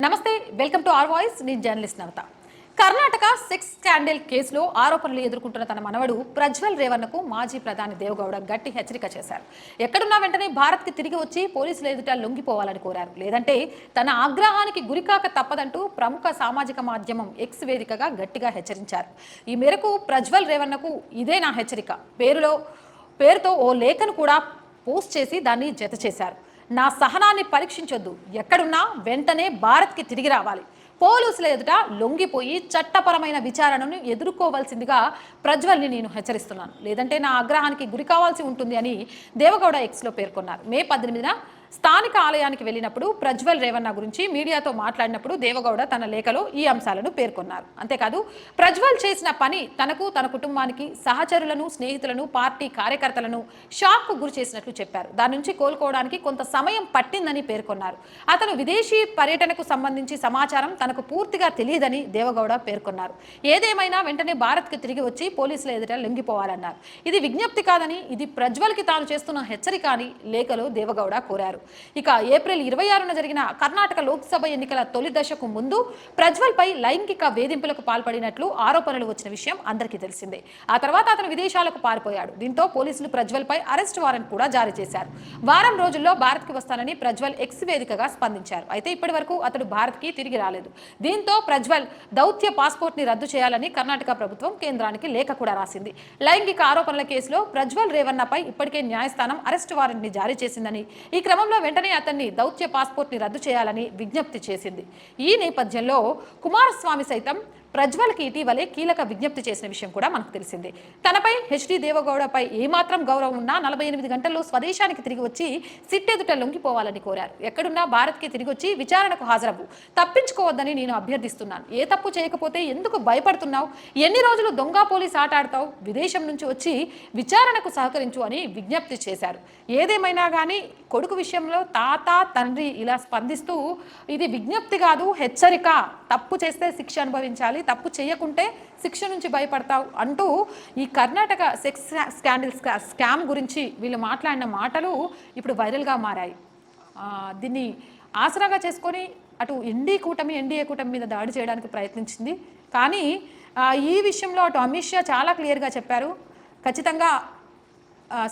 నమస్తే, welcome to are voice. నేను journalist నవత. Karnataka sex scandal కేసులో ఆరోపణలు ఎదుర్కొంటున్న తన మనవడు ప్రజ్వల్ రేవన్నకు మాజీ ప్రధాని దేవగౌడ గట్టి హెచ్చరిక చేశారు. ఎక్కడున్నా వెంటనే భారత్కి తిరిగి వచ్చి పోలీసుల ఎదుట లొంగిపోవాలని కోరారు. లేదంటే తన ఆగ్రహానికి గురికాక తప్పదంటూ ప్రముఖ సామాజిక మాధ్యమం ఎక్స్ వేదికగా గట్టిగా హెచ్చరించారు. ఈ మేరకు ప్రజ్వల్ రేవన్నకు ఇదే నా హెచ్చరిక పేరుతో ఓ లేఖను కూడా పోస్ట్ చేసి దాన్ని జత చేశారు. నా సహనాన్ని పరీక్షించొద్దు, ఎక్కడున్నా వెంటనే భారత్కి తిరిగి రావాలి, పోలీసుల ఎదుట లొంగిపోయి చట్టపరమైన విచారణను ఎదుర్కోవాల్సిందిగా ప్రజ్వల్ని నేను హెచ్చరిస్తున్నాను, లేదంటే నా ఆగ్రహానికి గురి కావాల్సి ఉంటుంది అని దేవగౌడ ఎక్స్లో పేర్కొన్నారు. మే 18న స్థానిక ఆలయానికి వెళ్ళినప్పుడు ప్రజ్వల్ రేవన్న గురించి మీడియాతో మాట్లాడినప్పుడు దేవగౌడ తన లేఖలో ఈ అంశాలను పేర్కొన్నారు. అంతేకాదు, ప్రజ్వల్ చేసిన పని తనకు, తన కుటుంబానికి, సహచరులను, స్నేహితులను, పార్టీ కార్యకర్తలను షాక్కు గురి చేసినట్లు చెప్పారు. దాని నుంచి కోలుకోవడానికి కొంత సమయం పట్టిందని పేర్కొన్నారు. అతను విదేశీ పర్యటనకు సంబంధించి సమాచారం తనకు పూర్తిగా తెలియదని దేవగౌడ పేర్కొన్నారు. ఏదేమైనా వెంటనే భారత్కి తిరిగి వచ్చి పోలీసుల ఎదుట లొంగిపోవాలన్నారు. ఇది విజ్ఞప్తి కాదని, ఇది ప్రజ్వల్కి తాను చేస్తున్న హెచ్చరిక అని లేఖలో దేవగౌడ కోరారు. ఇక ఏప్రిల్ 26న జరిగిన కర్ణాటక లోక్సభ ఎన్నికల తొలి దశకు ముందు ప్రజ్వల్ పై లైంగిక వేధింపులకు పాల్పడినట్లు ఆరోపణలు వచ్చిన విషయం అందరికీ తెలిసిందే. ఆ తర్వాత అతను విదేశాలకు పారిపోయాడు. దీంతో పోలీసులు ప్రజ్వల్ పై అరెస్ట్ వారెంట్ కూడా జారీ చేశారు. వారం రోజుల్లో భారత్కి వస్తానని ప్రజ్వల్ ఎక్స్ వేదికగా స్పందించారు. అయితే ఇప్పటి వరకు అతడు భారత్కి తిరిగి రాలేదు. దీంతో ప్రజ్వల్ దౌత్య పాస్పోర్ట్ ని రద్దు చేయాలని కర్ణాటక ప్రభుత్వం కేంద్రానికి లేఖ కూడా రాసింది. లైంగిక ఆరోపణల కేసులో ప్రజ్వల్ రేవన్నపై ఇప్పటికే న్యాయస్థానం అరెస్ట్ వారెంట్ ని జారీ చేసిందని, ఈ క్రమంలో వెంటనే అతన్ని దౌత్య పాస్పోర్ట్ ని రద్దు చేయాలని విజ్ఞప్తి చేసింది. ఈ నేపథ్యంలో కుమారస్వామి సైతం ప్రజ్వల్కి ఇటీవలే కీలక విజ్ఞప్తి చేసిన విషయం కూడా మనకు తెలిసింది. తనపై హెచ్డి దేవగౌడపై ఏమాత్రం గౌరవం ఉన్నా 48 గంటల్లో స్వదేశానికి తిరిగి వచ్చి సిట్ ఎదుట లొంగిపోవాలని కోరారు. ఎక్కడున్నా భారత్కి తిరిగి వచ్చి విచారణకు హాజరవు, తప్పించుకోవద్దని నేను అభ్యర్థిస్తున్నాను. ఏ తప్పు చేయకపోతే ఎందుకు భయపడుతున్నావు? ఎన్ని రోజులు దొంగ పోలీస్ ఆట ఆడతావు? విదేశం నుంచి వచ్చి విచారణకు సహకరించు అని విజ్ఞప్తి చేశారు. ఏదేమైనా కానీ కొడుకు విషయంలో తాత, తండ్రి ఇలా స్పందిస్తూ ఇది విజ్ఞప్తి కాదు, హెచ్చరిక, తప్పు చేస్తే శిక్ష అనుభవించాలి, తప్పు చేయకుంటే శిక్ష నుంచి భయపడతావు అంటూ ఈ కర్ణాటక సెక్స్ స్కామ్ గురించి వీళ్ళు మాట్లాడిన మాటలు ఇప్పుడు వైరల్గా మారాయి. దీన్ని ఆసరాగా చేసుకొని అటు ఎన్డీఏ కూటమి మీద దాడి చేయడానికి ప్రయత్నించింది. కానీ ఈ విషయంలో అటు అమిత్ షా చాలా క్లియర్గా చెప్పారు, ఖచ్చితంగా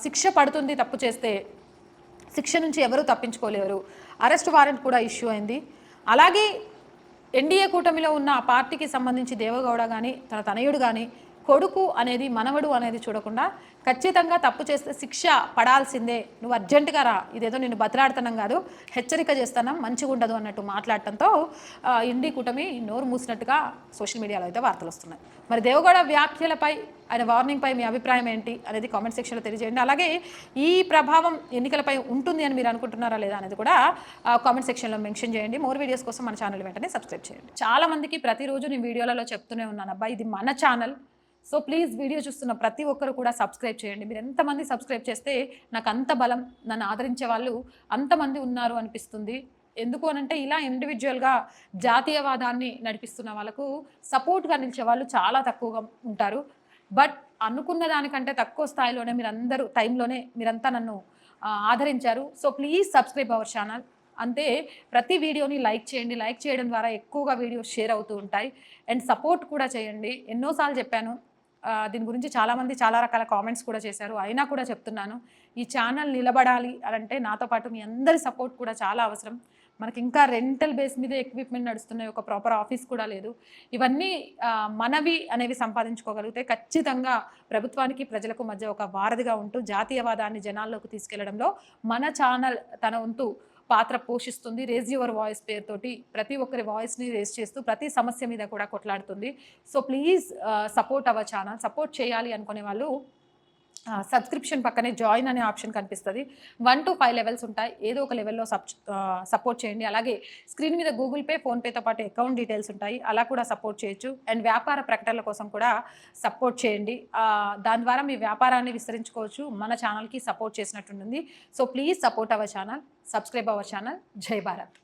శిక్ష పడుతుంది, తప్పు చేస్తే శిక్ష నుంచి ఎవరూ తప్పించుకోలేరు. అరెస్ట్ వారెంట్ కూడా ఇష్యూ అయింది. అలాగే ఎన్డీఏ కూటమిలో ఉన్న పార్టీకి సంబంధించి దేవగౌడ కానీ, తన తనయుడు కానీ, కొడుకు అనేది, మనవడు అనేది చూడకుండా ఖచ్చితంగా తప్పు చేస్తే శిక్ష పడాల్సిందే, నువ్వు అర్జెంటుగా రా, ఇదేదో నేను బతిలాడుతున్నాం కాదు, హెచ్చరిక చేస్తున్నాం, మంచిగా ఉండదు అన్నట్టు మాట్లాడటంతో ఇండి కూటమి నోరు మూసినట్టుగా సోషల్ మీడియాలో అయితే వార్తలు వస్తున్నాయి. మరి దేవగౌడ వ్యాఖ్యలపై, ఆయన వార్నింగ్పై మీ అభిప్రాయం ఏంటి అనేది కామెంట్ సెక్షన్లో తెలియజేయండి. అలాగే ఈ ప్రభావం ఎన్నికలపై ఉంటుంది అని మీరు అనుకుంటున్నారా లేదా అనేది కూడా కామెంట్ సెక్షన్లో మెన్షన్ చేయండి. మోర్ వీడియోస్ కోసం మన ఛానల్ వెంటనే సబ్స్క్రైబ్ చేయండి. చాలా మందికి ప్రతిరోజు నేను వీడియోలలో చెప్తూనే ఉన్నాను, అబ్బా ఇది మన ఛానల్, సో ప్లీజ్ వీడియో చూస్తున్న ప్రతి ఒక్కరు కూడా సబ్స్క్రైబ్ చేయండి. మీరు ఎంతమంది సబ్స్క్రైబ్ చేస్తే నాకు అంత బలం, నన్ను ఆదరించే వాళ్ళు అంతమంది ఉన్నారు అనిపిస్తుంది. ఎందుకు అనంటే ఇలా ఇండివిజువల్గా జాతీయవాదాన్ని నడిపిస్తున్న వాళ్ళకు సపోర్ట్గా నిలిచే వాళ్ళు చాలా తక్కువగా ఉంటారు. బట్ అనుకున్న దానికంటే తక్కువ స్థాయిలోనే మీరందరూ టైంలోనే మీరంతా నన్ను ఆదరించారు. So please subscribe our channel. అంతే, ప్రతి వీడియోని లైక్ చేయండి. లైక్ చేయడం ద్వారా ఎక్కువగా వీడియోస్ షేర్ అవుతూ ఉంటాయి. అండ్ సపోర్ట్ కూడా చేయండి. ఎన్నోసార్లు చెప్పాను, దీని గురించి చాలామంది చాలా రకాల కామెంట్స్ కూడా చేశారు, అయినా కూడా చెప్తున్నాను, ఈ ఛానల్ నిలబడాలి అంటే నాతో పాటు మీ అందరి సపోర్ట్ కూడా చాలా అవసరం. మనకి ఇంకా రెంటల్ బేస్ మీద ఎక్విప్మెంట్ నడుస్తున్నాయి, ఒక ప్రాపర్ ఆఫీస్ కూడా లేదు. ఇవన్నీ మనవి అనేవి సంపాదించుకోగలిగితే ఖచ్చితంగా ప్రభుత్వానికి, ప్రజలకు మధ్య ఒక వారధిగా ఉంటూ జాతీయవాదాన్ని జనాల్లోకి తీసుకెళ్లడంలో మన ఛానల్ తన వంతు పాత్ర పోషిస్తుంది. రేజ్ యువర్ వాయిస్ పేరుతోటి ప్రతి ఒక్కరి వాయిస్ని రేజ్ చేస్తూ ప్రతి సమస్య మీద కూడా కొట్లాడుతుంది. So please support our channel. Support చేయాలి అనుకునే వాళ్ళు సబ్స్క్రిప్షన్ పక్కనే జాయిన్ అనే ఆప్షన్ కనిపిస్తుంది. 1 to 5 లెవెల్స్ ఉంటాయి, ఏదో ఒక లెవెల్లో సపోర్ట్ చేయండి. అలాగే స్క్రీన్ మీద గూగుల్ పే, ఫోన్పేతో పాటు అకౌంట్ డీటెయిల్స్ ఉంటాయి, అలా కూడా సపోర్ట్ చేయొచ్చు. అండ్ వ్యాపార ప్రకటనల కోసం కూడా సపోర్ట్ చేయండి, దాని ద్వారా మీ వ్యాపారాన్ని విస్తరించుకోవచ్చు, మన ఛానల్కి సపోర్ట్ చేసినట్టుంటుంది. So please support our channel, subscribe our channel. జై భారత్.